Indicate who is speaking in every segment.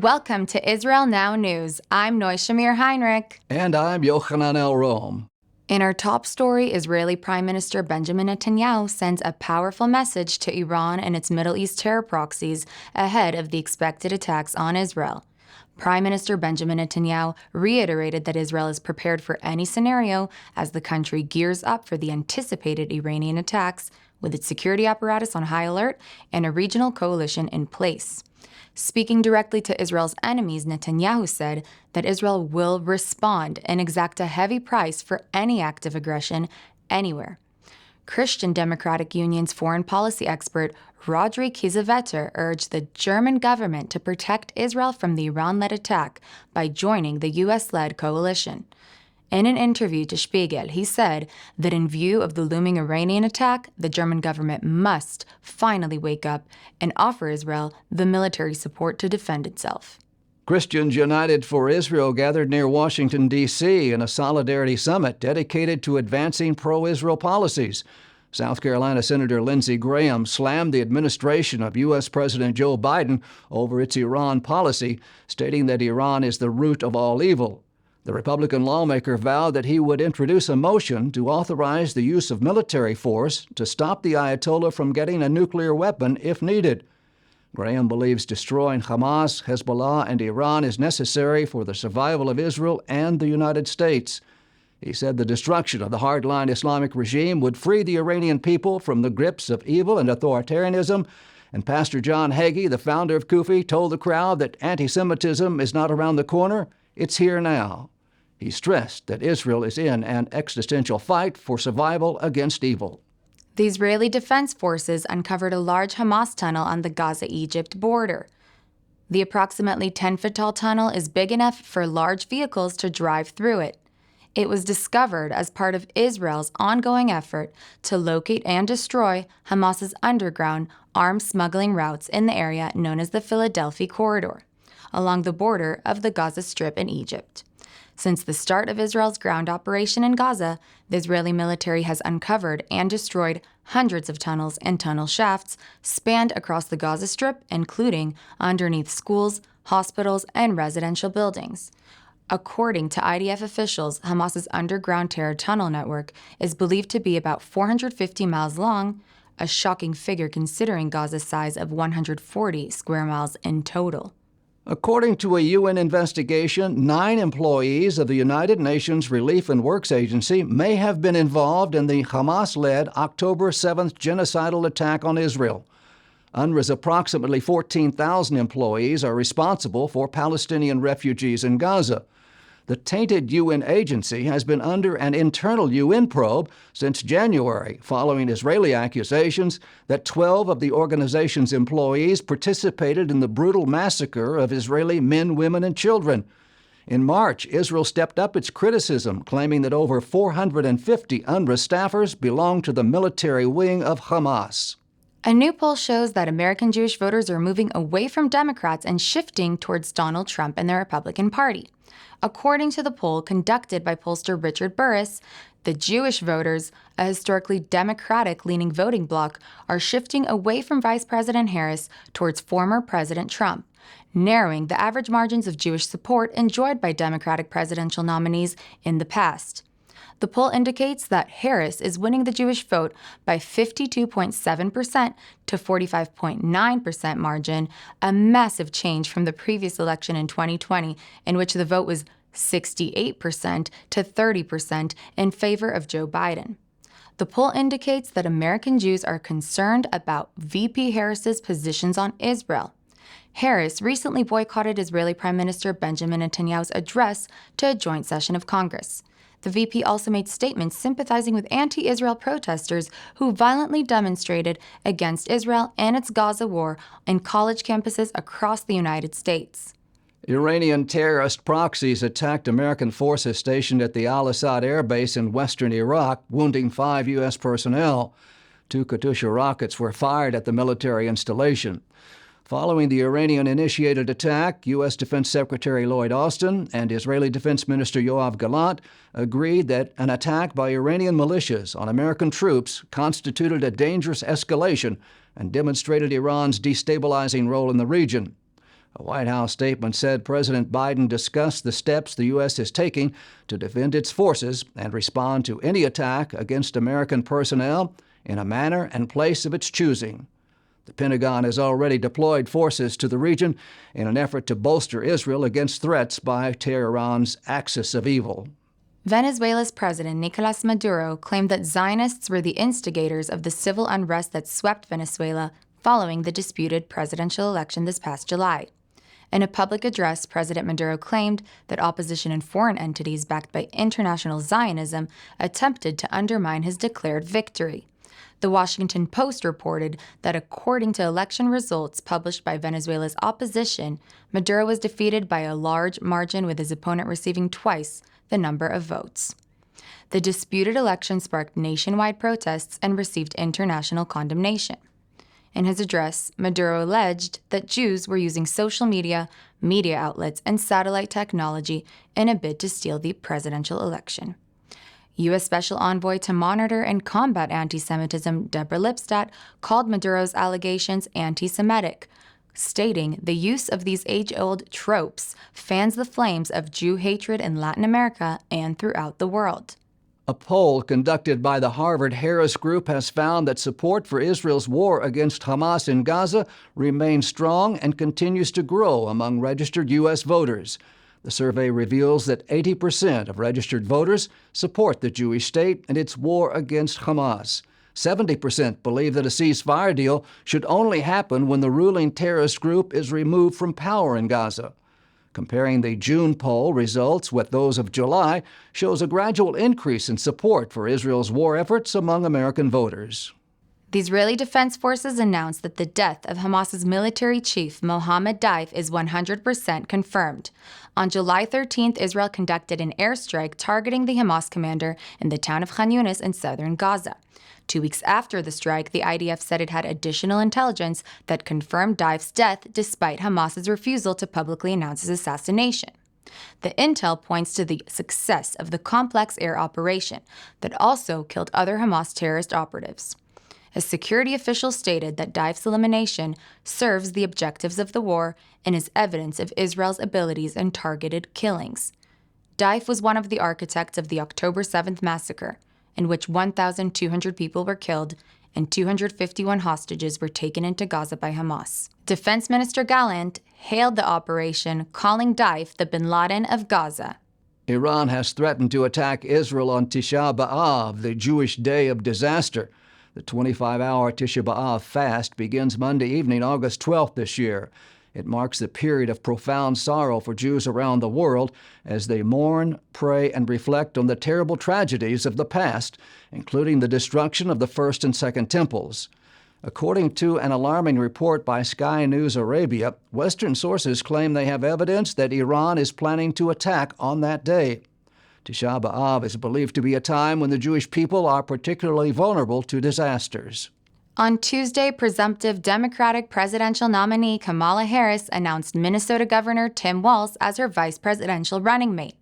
Speaker 1: Welcome to Israel Now News. I'm Shamir Heinrich.
Speaker 2: And I'm Yochanan Elrom.
Speaker 1: In our top story, Israeli Prime Minister Benjamin Netanyahu sends a powerful message to Iran and its Middle East terror proxies ahead of the expected attacks on Israel. Prime Minister Benjamin Netanyahu reiterated that Israel is prepared for any scenario as the country gears up for the anticipated Iranian attacks, with its security apparatus on high alert and a regional coalition in place. Speaking directly to Israel's enemies, Netanyahu said that Israel will respond and exact a heavy price for any act of aggression anywhere. Christian Democratic Union's foreign policy expert Rodri Kiesewetter urged the German government to protect Israel from the Iran-led attack by joining the U.S.-led coalition. In an interview to Spiegel, he said that in view of the looming Iranian attack, the German government must finally wake up and offer Israel the military support to defend itself.
Speaker 2: Christians United for Israel gathered near Washington, D.C. in a solidarity summit dedicated to advancing pro-Israel policies. South Carolina Senator Lindsey Graham slammed the administration of U.S. President Joe Biden over its Iran policy, stating that Iran is the root of all evil. The Republican lawmaker vowed that he would introduce a motion to authorize the use of military force to stop the Ayatollah from getting a nuclear weapon if needed. Graham believes destroying Hamas, Hezbollah, and Iran is necessary for the survival of Israel and the United States. He said the destruction of the hardline Islamic regime would free the Iranian people from the grips of evil and authoritarianism. And Pastor John Hagee, the founder of CUFI, told the crowd that antisemitism is not around the corner, it's here now. He stressed that Israel is in an existential fight for survival against evil.
Speaker 1: The Israeli Defense Forces uncovered a large Hamas tunnel on the Gaza-Egypt border. The approximately 10-foot-tall tunnel is big enough for large vehicles to drive through it. It was discovered as part of Israel's ongoing effort to locate and destroy Hamas's underground arms smuggling routes in the area known as the Philadelphia Corridor, along the border of the Gaza Strip in Egypt. Since the start of Israel's ground operation in Gaza, the Israeli military has uncovered and destroyed hundreds of tunnels and tunnel shafts spanned across the Gaza Strip, including underneath schools, hospitals, and residential buildings. According to IDF officials, Hamas's underground terror tunnel network is believed to be about 450 miles long, a shocking figure considering Gaza's size of 140 square miles in total.
Speaker 2: According to a UN investigation, 9 employees of the United Nations Relief and Works Agency may have been involved in the Hamas-led October 7th genocidal attack on Israel. UNRWA's approximately 14,000 employees are responsible for Palestinian refugees in Gaza. The tainted UN agency has been under an internal UN probe since January, following Israeli accusations that 12 of the organization's employees participated in the brutal massacre of Israeli men, women, and children. In March, Israel stepped up its criticism, claiming that over 450 UNRWA staffers belong to the military wing of Hamas.
Speaker 1: A new poll shows that American Jewish voters are moving away from Democrats and shifting towards Donald Trump and the Republican Party. According to the poll conducted by pollster Richard Burris, the Jewish voters, a historically Democratic-leaning voting bloc, are shifting away from Vice President Harris towards former President Trump, narrowing the average margins of Jewish support enjoyed by Democratic presidential nominees in the past. The poll indicates that Harris is winning the Jewish vote by 52.7% to 45.9% margin, a massive change from the previous election in 2020, in which the vote was 68% to 30% in favor of Joe Biden. The poll indicates that American Jews are concerned about VP Harris's positions on Israel. Harris recently boycotted Israeli Prime Minister Benjamin Netanyahu's address to a joint session of Congress. The VP also made statements sympathizing with anti-Israel protesters who violently demonstrated against Israel and its Gaza war in college campuses across the United States.
Speaker 2: Iranian terrorist proxies attacked American forces stationed at the Al-Assad Air Base in western Iraq, wounding 5 U.S. personnel. 2 Katyusha rockets were fired at the military installation. Following the Iranian-initiated attack, U.S. Defense Secretary Lloyd Austin and Israeli Defense Minister Yoav Gallant agreed that an attack by Iranian militias on American troops constituted a dangerous escalation and demonstrated Iran's destabilizing role in the region. A White House statement said President Biden discussed the steps the U.S. is taking to defend its forces and respond to any attack against American personnel in a manner and place of its choosing. The Pentagon has already deployed forces to the region in an effort to bolster Israel against threats by Tehran's axis of evil.
Speaker 1: Venezuela's president Nicolas Maduro claimed that Zionists were the instigators of the civil unrest that swept Venezuela following the disputed presidential election this past July. In a public address, President Maduro claimed that opposition and foreign entities backed by international Zionism attempted to undermine his declared victory. The Washington Post reported that according to election results published by Venezuela's opposition, Maduro was defeated by a large margin, with his opponent receiving twice the number of votes. The disputed election sparked nationwide protests and received international condemnation. In his address, Maduro alleged that Jews were using social media, media outlets, and satellite technology in a bid to steal the presidential election. U.S. Special Envoy to monitor and combat antisemitism, Deborah Lipstadt, called Maduro's allegations anti-Semitic, stating the use of these age-old tropes fans the flames of Jew hatred in Latin America and throughout the world.
Speaker 2: A poll conducted by the Harvard-Harris Group has found that support for Israel's war against Hamas in Gaza remains strong and continues to grow among registered U.S. voters. The survey reveals that 80% of registered voters support the Jewish state and its war against Hamas. 70% believe that a ceasefire deal should only happen when the ruling terrorist group is removed from power in Gaza. Comparing the June poll results with those of July shows a gradual increase in support for Israel's war efforts among American voters.
Speaker 1: The Israeli Defense Forces announced that the death of Hamas's military chief, Mohammed Daif, is 100% confirmed. On July 13th, Israel conducted an airstrike targeting the Hamas commander in the town of Khan Yunis in southern Gaza. 2 weeks after the strike, the IDF said it had additional intelligence that confirmed Daif's death despite Hamas's refusal to publicly announce his assassination. The intel points to the success of the complex air operation that also killed other Hamas terrorist operatives. A security official stated that Daif's elimination serves the objectives of the war and is evidence of Israel's abilities in targeted killings. Daif was one of the architects of the October 7th massacre, in which 1,200 people were killed and 251 hostages were taken into Gaza by Hamas. Defense Minister Gallant hailed the operation, calling Daif the bin Laden of Gaza.
Speaker 2: Iran has threatened to attack Israel on Tisha B'Av, the Jewish Day of Disaster. The 25-hour Tisha B'Av fast begins Monday evening, August 12th this year. It marks a period of profound sorrow for Jews around the world as they mourn, pray, and reflect on the terrible tragedies of the past, including the destruction of the First and Second Temples. According to an alarming report by Sky News Arabia, Western sources claim they have evidence that Iran is planning to attack on that day. Tisha B'Av is believed to be a time when the Jewish people are particularly vulnerable to disasters.
Speaker 1: On Tuesday, presumptive Democratic presidential nominee Kamala Harris announced Minnesota Governor Tim Walz as her vice presidential running mate.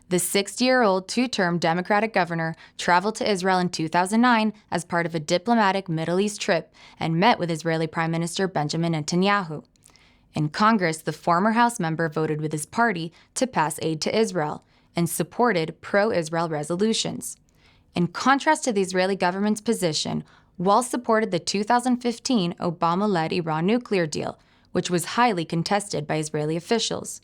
Speaker 1: The 60-year-old two-term Democratic governor traveled to Israel in 2009 as part of a diplomatic Middle East trip and met with Israeli Prime Minister Benjamin Netanyahu. In Congress, the former House member voted with his party to pass aid to Israel and supported pro-Israel resolutions. In contrast to the Israeli government's position, Walz supported the 2015 Obama-led Iran nuclear deal, which was highly contested by Israeli officials.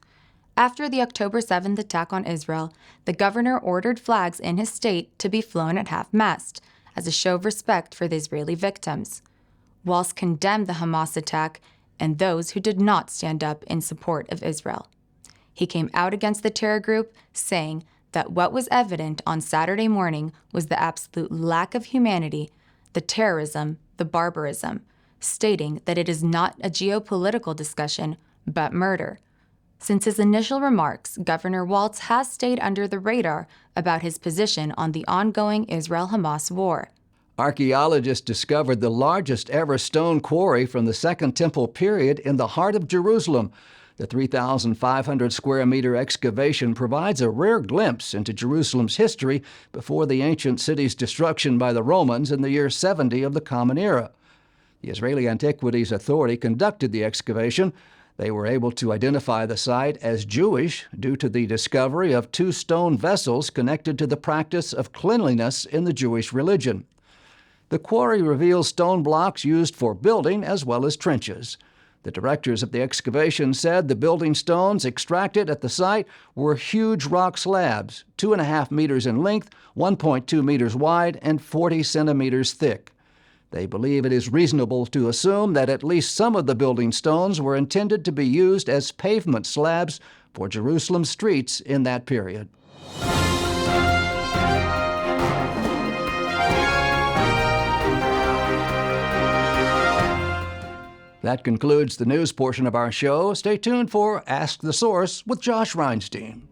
Speaker 1: After the October 7th attack on Israel, the governor ordered flags in his state to be flown at half-mast as a show of respect for the Israeli victims. Walz condemned the Hamas attack and those who did not stand up in support of Israel. He came out against the terror group, saying that what was evident on Saturday morning was the absolute lack of humanity, the terrorism, the barbarism, stating that it is not a geopolitical discussion, but murder. Since his initial remarks, Governor Walz has stayed under the radar about his position on the ongoing Israel-Hamas war.
Speaker 2: Archaeologists discovered the largest ever stone quarry from the Second Temple period in the heart of Jerusalem. The 3,500 square meter excavation provides a rare glimpse into Jerusalem's history before the ancient city's destruction by the Romans in the year 70 of the Common Era. The Israeli Antiquities Authority conducted the excavation They were able to identify the site as Jewish due to the discovery of 2 stone vessels connected to the practice of cleanliness in the Jewish religion. The quarry reveals stone blocks used for building as well as trenches. The directors of the excavation said the building stones extracted at the site were huge rock slabs, 2.5 meters in length, 1.2 meters wide, and 40 centimeters thick. They believe it is reasonable to assume that at least some of the building stones were intended to be used as pavement slabs for Jerusalem's streets in that period. That concludes the news portion of our show. Stay tuned for Ask the Source with Josh Reinstein.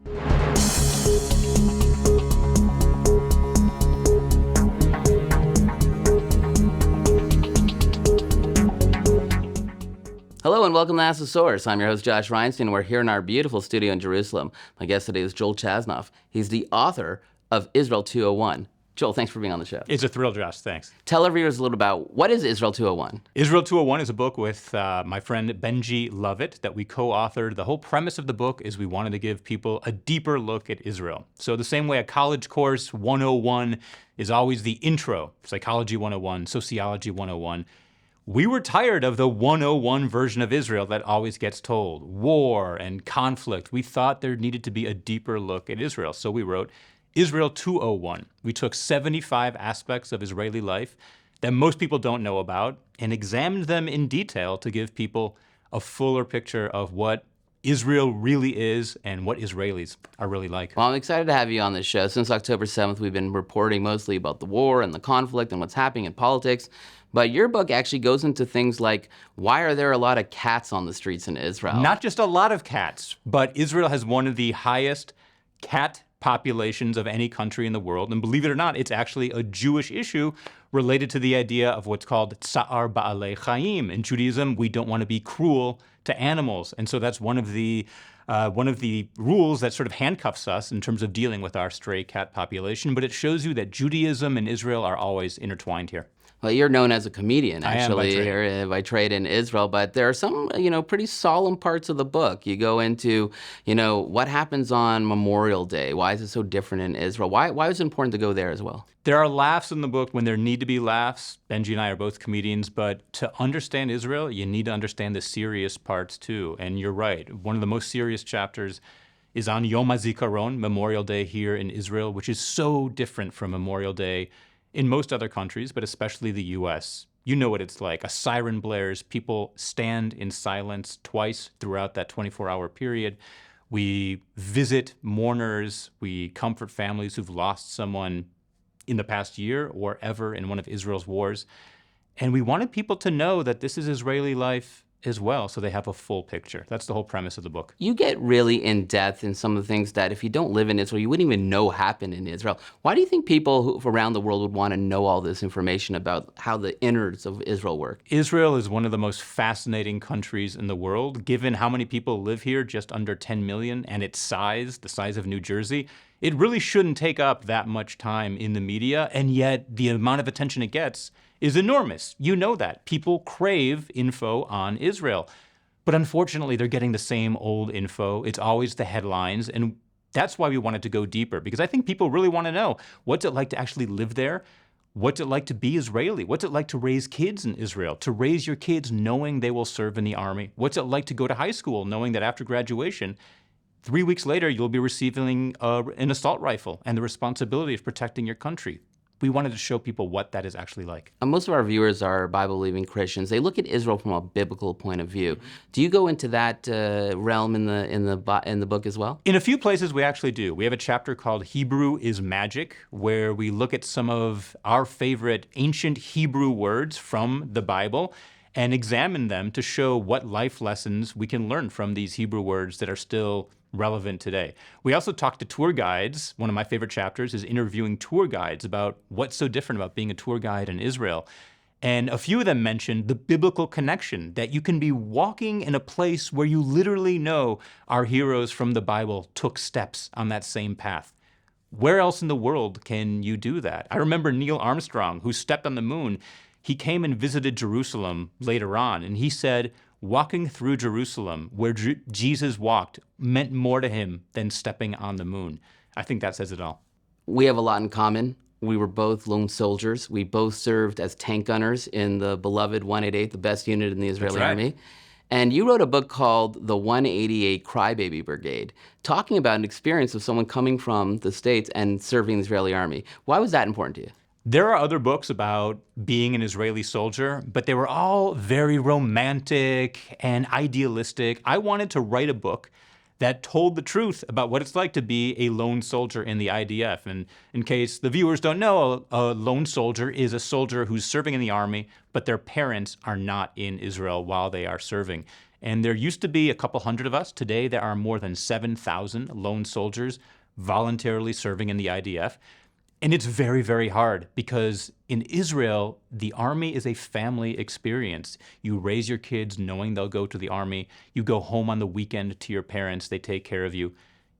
Speaker 3: Hello and welcome to Ask the Source. I'm your host, Josh Reinstein. We're here in our beautiful studio in Jerusalem. My guest today is Joel Chasnoff. He's the author of Israel 201. Joel, thanks for being on the show.
Speaker 4: It's a thrill, Josh. Thanks.
Speaker 3: Tell our viewers a little about what is Israel 201?
Speaker 4: Israel 201 is a book with my friend Benji Lovett that we co-authored. The whole premise of the book is we wanted to give people a deeper look at Israel. So the same way a college course 101 is always the intro, psychology 101, sociology 101, we were tired of the 101 version of Israel that always gets told, war and conflict. We thought there needed to be a deeper look at Israel. So we wrote Israel 201. We took 75 aspects of Israeli life that most people don't know about and examined them in detail to give people a fuller picture of what Israel really is and what Israelis are really like.
Speaker 3: Well, I'm excited to have you on this show. Since October 7th, we've been reporting mostly about the war and the conflict and what's happening in politics. But your book actually goes into things like, why are there a lot of cats on the streets in Israel?
Speaker 4: Not just a lot of cats, but Israel has one of the highest cat populations of any country in the world. And believe it or not, it's actually a Jewish issue related to the idea of what's called tsa'ar ba'alei chayim. In Judaism, we don't want to be cruel to animals. And so that's one of the rules that sort of handcuffs us in terms of dealing with our stray cat population. But it shows you that Judaism and Israel are always intertwined here.
Speaker 3: Well, you're known as a comedian, actually,
Speaker 4: here
Speaker 3: by trade in Israel, but there are some, pretty solemn parts of the book. You go into, what happens on Memorial Day? Why is it so different in Israel? Why was it important to go there as well?
Speaker 4: There are laughs in the book when there need to be laughs. Benji and I are both comedians, but to understand Israel, you need to understand the serious parts too. And you're right. One of the most serious chapters is on Yom HaZikaron, Memorial Day here in Israel, which is so different from Memorial Day in most other countries, but especially the U.S. You know what it's like. A siren blares, people stand in silence twice throughout that 24-hour period. We visit mourners, we comfort families who've lost someone in the past year or ever in one of Israel's wars. And we wanted people to know that this is Israeli life as well, so they have a full picture. That's the whole premise of the book.
Speaker 3: You get really in depth in some of the things that if you don't live in Israel, you wouldn't even know happened in Israel. Why do you think people around the world would want to know all this information about how the innards of Israel work?
Speaker 4: Israel is one of the most fascinating countries in the world. Given how many people live here, just under 10 million, and its size, the size of New Jersey, it really shouldn't take up that much time in the media, and yet the amount of attention it gets is enormous. You know that. People crave info on Israel. But unfortunately, they're getting the same old info. It's always the headlines. And that's why we wanted to go deeper, because I think people really want to know, what's it like to actually live there? What's it like to be Israeli? What's it like to raise kids in Israel? To raise your kids knowing they will serve in the army? What's it like to go to high school knowing that after graduation, 3 weeks later, you'll be receiving an assault rifle and the responsibility of protecting your country? We wanted to show people what that is actually like.
Speaker 3: Most of our viewers are Bible-believing Christians. They look at Israel from a biblical point of view. Do you go into that realm in the book as well?
Speaker 4: In a few places, we actually do. We have a chapter called Hebrew is Magic, where we look at some of our favorite ancient Hebrew words from the Bible and examine them to show what life lessons we can learn from these Hebrew words that are still relevant today. We also talk to tour guides. One of my favorite chapters is interviewing tour guides about what's so different about being a tour guide in Israel. And a few of them mentioned the biblical connection, that you can be walking in a place where you literally know our heroes from the Bible took steps on that same path. Where else in the world can you do that? I remember Neil Armstrong, who stepped on the moon. He came and visited Jerusalem later on, and he said, walking through Jerusalem, where Jesus walked, meant more to him than stepping on the moon. I think that says it all.
Speaker 3: We have a lot in common. We were both lone soldiers. We both served as tank gunners in the beloved 188, the best unit in the Israeli army. And you wrote a book called The 188 Crybaby Brigade, talking about an experience of someone coming from the States and serving the Israeli army. Why was that important to you?
Speaker 4: There are other books about being an Israeli soldier, but they were all very romantic and idealistic. I wanted to write a book that told the truth about what it's like to be a lone soldier in the IDF. And in case the viewers don't know, a lone soldier is a soldier who's serving in the army, but their parents are not in Israel while they are serving. And there used to be a couple hundred of us. Today, there are more than 7,000 lone soldiers voluntarily serving in the IDF. And it's very, very hard because in Israel, the army is a family experience. You raise your kids knowing they'll go to the army. You go home on the weekend to your parents. They take care of you.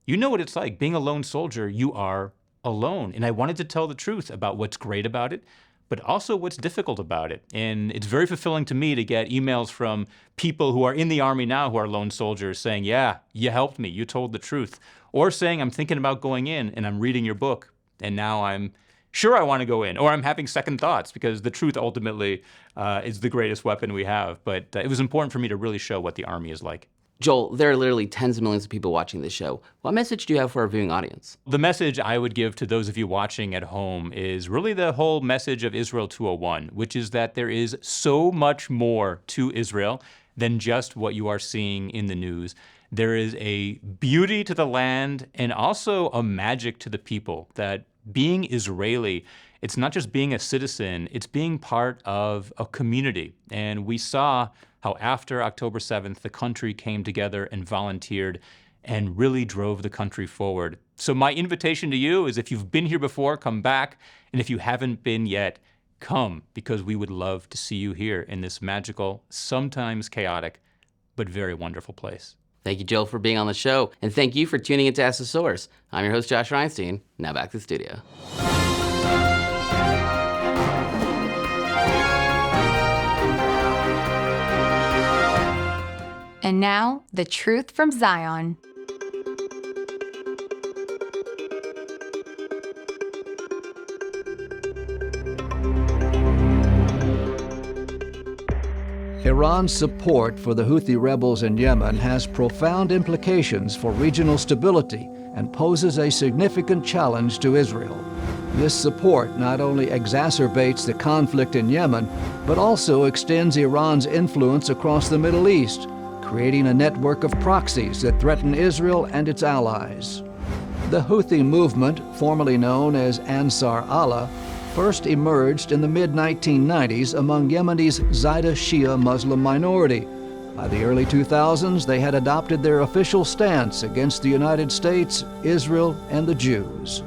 Speaker 4: You know what it's like. Being a lone soldier, you are alone. And I wanted to tell the truth about what's great about it, but also what's difficult about it. And it's very fulfilling to me to get emails from people who are in the army now who are lone soldiers saying, yeah, you helped me. You told the truth. Or saying, I'm thinking about going in and I'm reading your book. And now I'm sure I want to go in, or I'm having second thoughts because the truth ultimately is the greatest weapon we have. But it was important for me to really show what the army is like.
Speaker 3: Joel, there are literally tens of millions of people watching this show. What message do you have for our viewing audience?
Speaker 4: The message I would give to those of you watching at home is really the whole message of Israel 201, which is that there is so much more to Israel than just what you are seeing in the news. There is a beauty to the land and also a magic to the people that being Israeli, it's not just being a citizen, it's being part of a community. And we saw how after October 7th, the country came together and volunteered and really drove the country forward. So my invitation to you is if you've been here before, come back. And if you haven't been yet, come, because we would love to see you here in this magical, sometimes chaotic, but very wonderful place.
Speaker 3: Thank you, Joel, for being on the show. And thank you for tuning into Ask the Source. I'm your host, Josh Reinstein. Now back to the studio.
Speaker 1: And now, the truth from Zion.
Speaker 2: Iran's support for the Houthi rebels in Yemen has profound implications for regional stability and poses a significant challenge to Israel. This support not only exacerbates the conflict in Yemen, but also extends Iran's influence across the Middle East, creating a network of proxies that threaten Israel and its allies. The Houthi movement, formerly known as Ansar Allah, first emerged in the mid-1990s among Yemeni's Zaida Shia Muslim minority. By the early 2000s, they had adopted their official stance against the United States, Israel, and the Jews.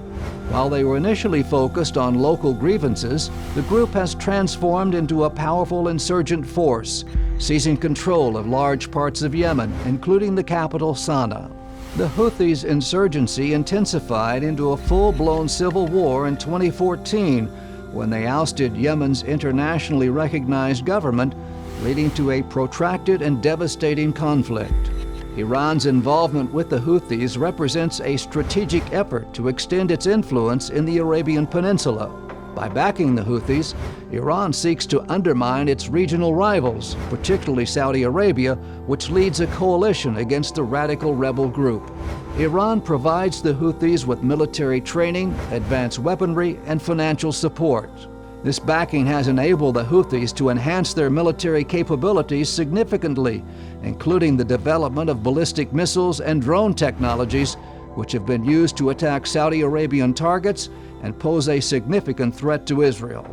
Speaker 2: While they were initially focused on local grievances, the group has transformed into a powerful insurgent force, seizing control of large parts of Yemen, including the capital Sana'a. The Houthis' insurgency intensified into a full-blown civil war in 2014 when they ousted Yemen's internationally recognized government, leading to a protracted and devastating conflict. Iran's involvement with the Houthis represents a strategic effort to extend its influence in the Arabian Peninsula. By backing the Houthis, Iran seeks to undermine its regional rivals, particularly Saudi Arabia, which leads a coalition against the radical rebel group. Iran provides the Houthis with military training, advanced weaponry, and financial support. This backing has enabled the Houthis to enhance their military capabilities significantly, including the development of ballistic missiles and drone technologies, which have been used to attack Saudi Arabian targets and pose a significant threat to Israel.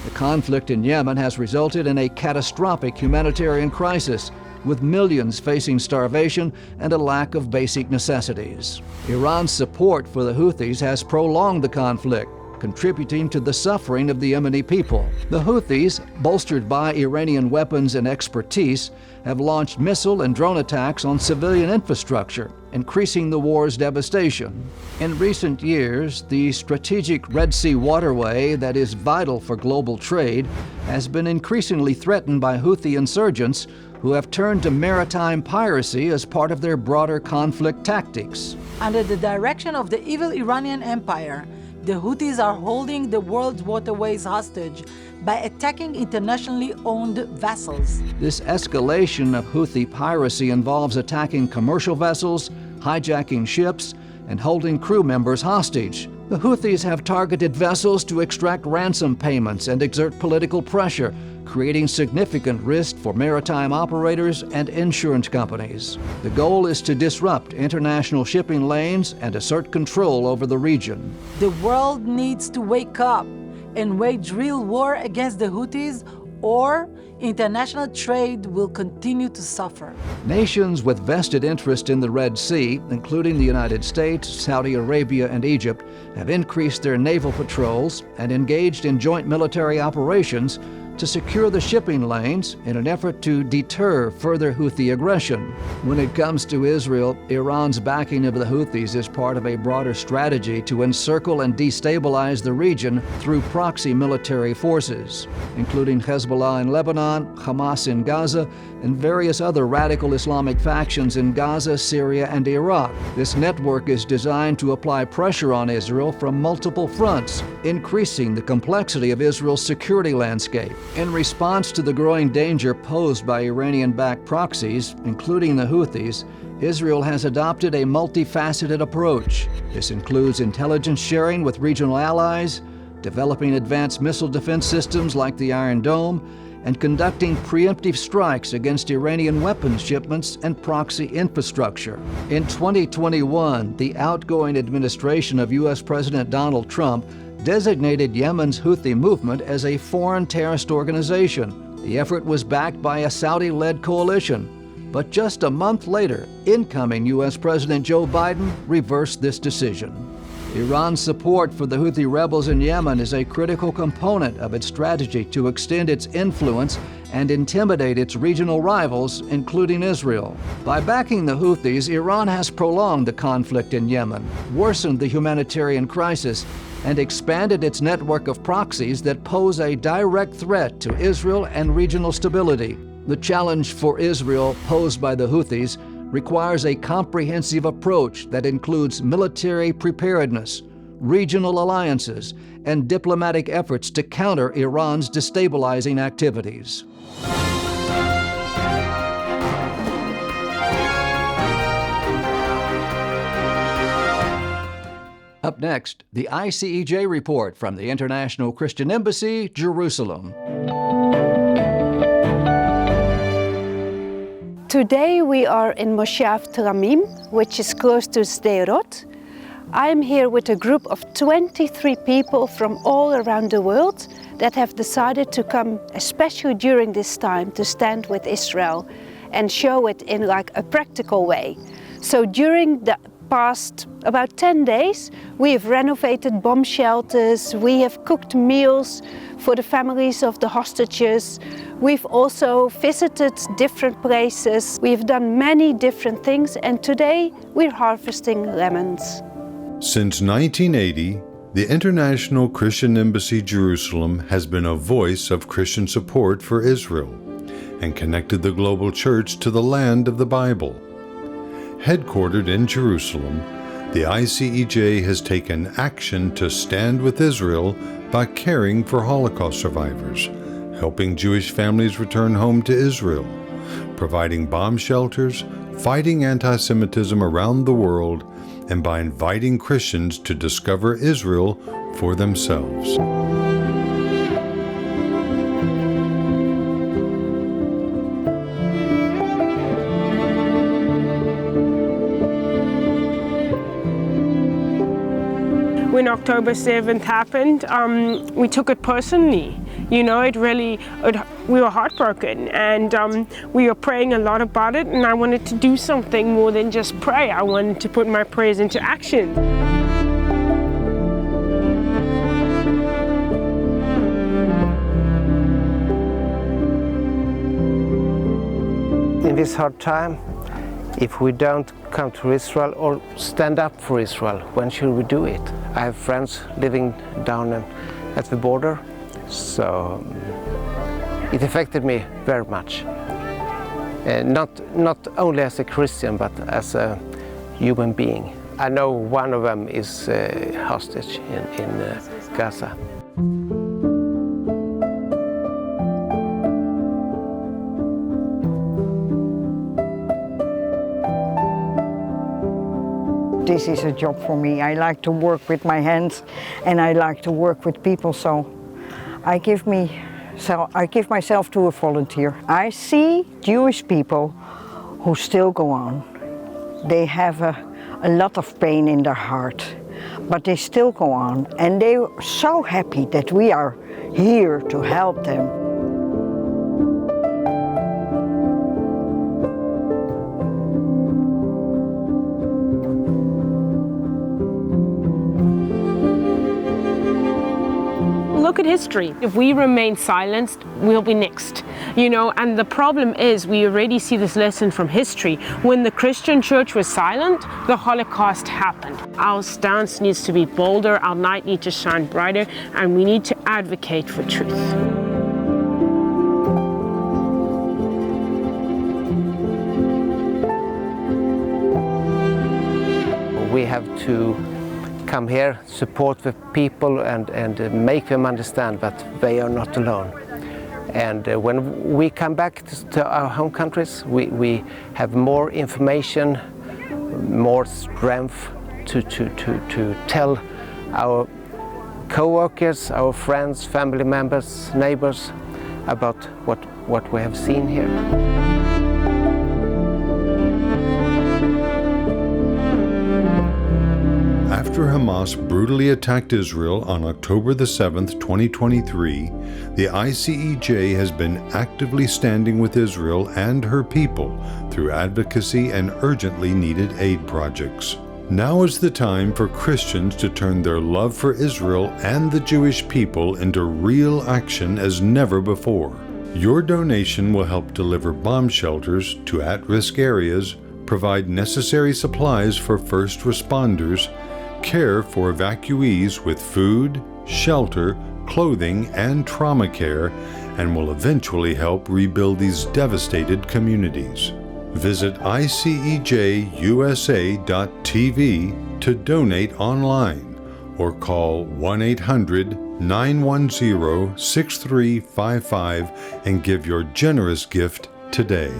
Speaker 2: The conflict in Yemen has resulted in a catastrophic humanitarian crisis, with millions facing starvation and a lack of basic necessities. Iran's support for the Houthis has prolonged the conflict, contributing to the suffering of the Yemeni people. The Houthis, bolstered by Iranian weapons and expertise, have launched missile and drone attacks on civilian infrastructure, increasing the war's devastation. In recent years, the strategic Red Sea waterway that is vital for global trade has been increasingly threatened by Houthi insurgents who have turned to maritime piracy as part of their broader conflict tactics.
Speaker 5: Under the direction of the evil Iranian Empire, the Houthis are holding the world's waterways hostage by attacking internationally owned vessels.
Speaker 2: This escalation of Houthi piracy involves attacking commercial vessels, hijacking ships, and holding crew members hostage. The Houthis have targeted vessels to extract ransom payments and exert political pressure, creating significant risk for maritime operators and insurance companies. The goal is to disrupt international shipping lanes and assert control over the region.
Speaker 5: The world needs to wake up and wage real war against the Houthis, or international trade will continue to suffer.
Speaker 2: Nations with vested interest in the Red Sea, including the United States, Saudi Arabia, and Egypt, have increased their naval patrols and engaged in joint military operations to secure the shipping lanes in an effort to deter further Houthi aggression. When it comes to Israel, Iran's backing of the Houthis is part of a broader strategy to encircle and destabilize the region through proxy military forces, including Hezbollah in Lebanon, Hamas in Gaza, and various other radical Islamic factions in Gaza, Syria, and Iraq. This network is designed to apply pressure on Israel from multiple fronts, increasing the complexity of Israel's security landscape. In response to the growing danger posed by Iranian-backed proxies, including the Houthis, Israel has adopted a multifaceted approach. This includes intelligence sharing with regional allies, developing advanced missile defense systems like the Iron Dome, and conducting preemptive strikes against Iranian weapons shipments and proxy infrastructure. In 2021, the outgoing administration of U.S. President Donald Trump designated Yemen's Houthi movement as a foreign terrorist organization. The effort was backed by a Saudi-led coalition. But just a month later, incoming U.S. President Joe Biden reversed this decision. Iran's support for the Houthi rebels in Yemen is a critical component of its strategy to extend its influence and intimidate its regional rivals, including Israel. By backing the Houthis, Iran has prolonged the conflict in Yemen, worsened the humanitarian crisis, and expanded its network of proxies that pose a direct threat to Israel and regional stability. The challenge for Israel posed by the Houthis requires a comprehensive approach that includes military preparedness, regional alliances, and diplomatic efforts to counter Iran's destabilizing activities. Up next, the ICEJ Report from the International Christian Embassy, Jerusalem.
Speaker 6: Today we are in Moshav Teramim, which is close to Sderot. I'm here with a group of 23 people from all around the world that have decided to come, especially during this time, to stand with Israel and show it in like a practical way. So during the past about 10 days, we have renovated bomb shelters, we have cooked meals for the families of the hostages. We've also visited different places. We've done many different things, and today we're harvesting lemons.
Speaker 7: Since 1980, the International Christian Embassy Jerusalem has been a voice of Christian support for Israel and connected the global church to the land of the Bible. Headquartered in Jerusalem, the ICEJ has taken action to stand with Israel by caring for Holocaust survivors, helping Jewish families return home to Israel, providing bomb shelters, fighting antisemitism around the world, and by inviting Christians to discover Israel for themselves.
Speaker 8: When October 7th happened, we took it personally. You know, we were heartbroken, and we were praying a lot about it, and I wanted to do something more than just pray. I wanted to put my prayers into action.
Speaker 9: In this hard time, if we don't come to Israel or stand up for Israel, when should we do it? I have friends living down at the border, so it affected me very much. not only as a Christian, but as a human being. I know one of them is hostage in Gaza.
Speaker 10: This is a job for me. I like to work with my hands and I like to work with people, so I give myself to a volunteer. I see Jewish people who still go on. They have a lot of pain in their heart, but they still go on, and they're so happy that we are here to help them.
Speaker 8: Look at history. If we remain silenced, we'll be next. You know, and the problem is we already see this lesson from history. When the Christian church was silent, the Holocaust happened. Our stance needs to be bolder, our light needs to shine brighter, and we need to advocate for truth.
Speaker 9: We have to come here, support the people and make them understand that they are not alone. And when we come back to our home countries, we have more information, more strength to tell our co-workers, our friends, family members, neighbors about what we have seen here.
Speaker 7: After Hamas brutally attacked Israel on October the 7th, 2023, the ICEJ has been actively standing with Israel and her people through advocacy and urgently needed aid projects. Now is the time for Christians to turn their love for Israel and the Jewish people into real action as never before. Your donation will help deliver bomb shelters to at-risk areas, provide necessary supplies for first responders, care for evacuees with food, shelter, clothing, and trauma care, and will eventually help rebuild these devastated communities. Visit ICEJUSA.tv to donate online or call 1-800-910-6355 and give your generous gift today.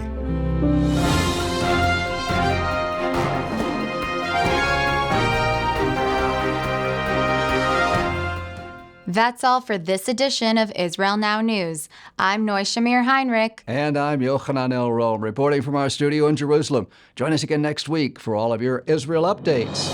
Speaker 1: That's all for this edition of Israel Now News. I'm Shamir Heinrich.
Speaker 2: And I'm Yochanan Elrom, reporting from our studio in Jerusalem. Join us again next week for all of your Israel updates.